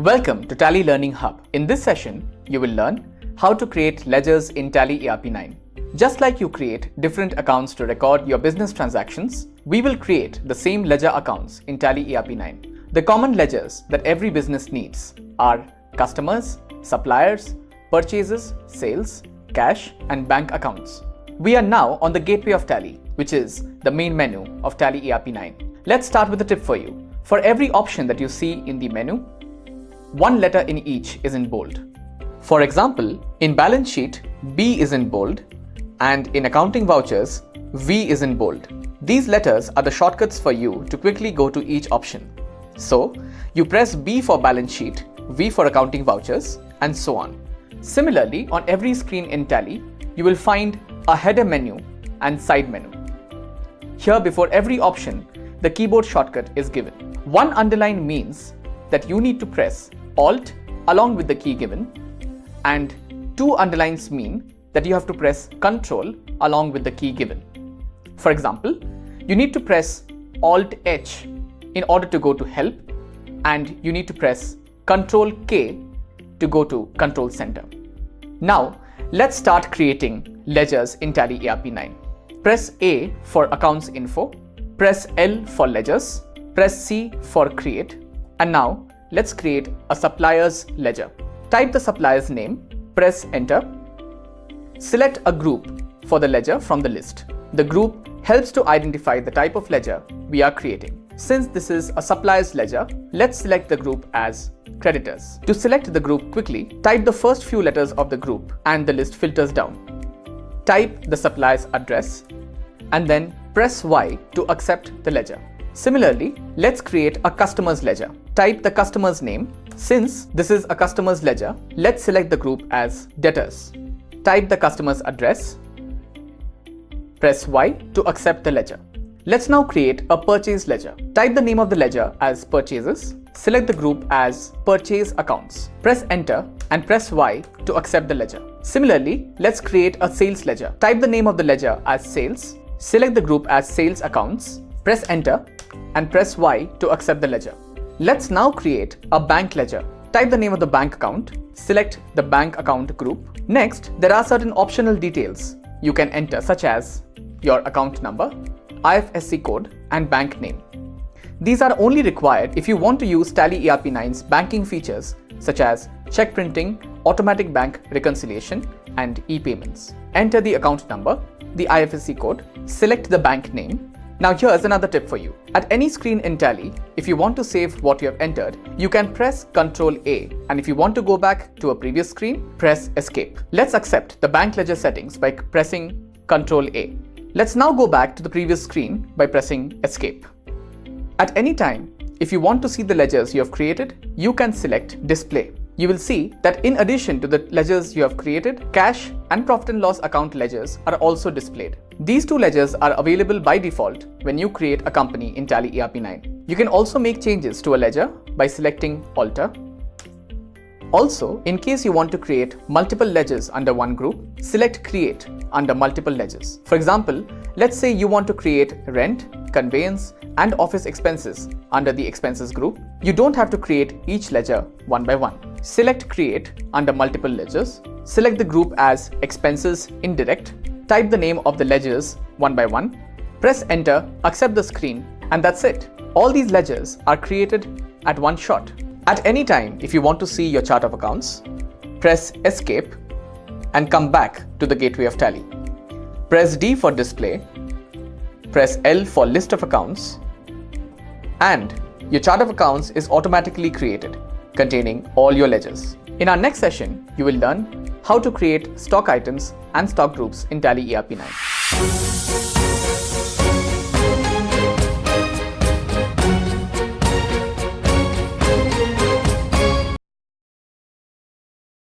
Welcome to Tally Learning Hub. In this session, you will learn how to create ledgers in Tally ERP9. Just like you create different accounts to record your business transactions, we will create the same ledger accounts in Tally ERP9. The common ledgers that every business needs are customers, suppliers, purchases, sales, cash, and bank accounts. We are now on the gateway of Tally, which is the main menu of Tally ERP9. Let's start with a tip for you. For every option that you see in the menu, one letter in each is in bold. For example, in balance sheet, B is in bold, and in accounting vouchers, V is in bold. These letters are the shortcuts for you to quickly go to each option. So, you press B for balance sheet, V for accounting vouchers, and so on. Similarly, on every screen in Tally, you will find a header menu and side menu. Here, before every option, the keyboard shortcut is given. One underline means that you need to press Alt along with the key given, and two underlines mean that you have to press Ctrl along with the key given. For example, you need to press Alt H in order to go to Help, and you need to press Ctrl K to go to Control Center. Now, let's start creating ledgers in Tally ERP9. Press A for Accounts Info, press L for Ledgers, press C for Create, and now let's create a supplier's ledger. Type the supplier's name, press Enter. Select a group for the ledger from the list. The group helps to identify the type of ledger we are creating. Since this is a supplier's ledger, let's select the group as Creditors. To select the group quickly, type the first few letters of the group and the list filters down. Type the supplier's address and then press Y to accept the ledger. Similarly, let's create a customer's ledger. Type the customer's name. Since this is a customer's ledger, let's select the group as Debtors. Type the customer's address. Press Y to accept the ledger. Let's now create a purchase ledger. Type the name of the ledger as Purchases. Select the group as Purchase Accounts. Press Enter and press Y to accept the ledger. Similarly, let's create a sales ledger. Type the name of the ledger as Sales. Select the group as Sales Accounts. Press Enter and press Y to accept the ledger. Let's now create a bank ledger. Type the name of the bank account. Select the bank account group. Next, there are certain optional details you can enter, such as your account number, IFSC code, and bank name. These are only required if you want to use Tally ERP9's banking features such as check printing, automatic bank reconciliation, and e-payments. Enter the account number, the IFSC code, select the bank name. Now here's another tip for you. At any screen in Tally, if you want to save what you have entered, you can press Ctrl A, and if you want to go back to a previous screen, press Escape. Let's accept the bank ledger settings by pressing Ctrl A. Let's now go back to the previous screen by pressing Escape. At any time, if you want to see the ledgers you have created, you can select Display. You will see that in addition to the ledgers you have created, cash and profit and loss account ledgers are also displayed. These two ledgers are available by default when you create a company in Tally ERP9. You can also make changes to a ledger by selecting Alter. Also, in case you want to create multiple ledgers under one group, select Create under multiple ledgers. For example, let's say you want to create rent, conveyance, and office expenses under the expenses group. You don't have to create each ledger one by one. Select Create under multiple ledgers. Select the group as Expenses Indirect. Type the name of the ledgers one by one. Press Enter, accept the screen, and that's it. All these ledgers are created at one shot. At any time, if you want to see your chart of accounts, press Escape and come back to the gateway of Tally. Press D for Display, press L for List of Accounts, and your chart of accounts is automatically created, containing all your ledgers. In our next session, you will learn how to create stock items and stock groups in Tally ERP9.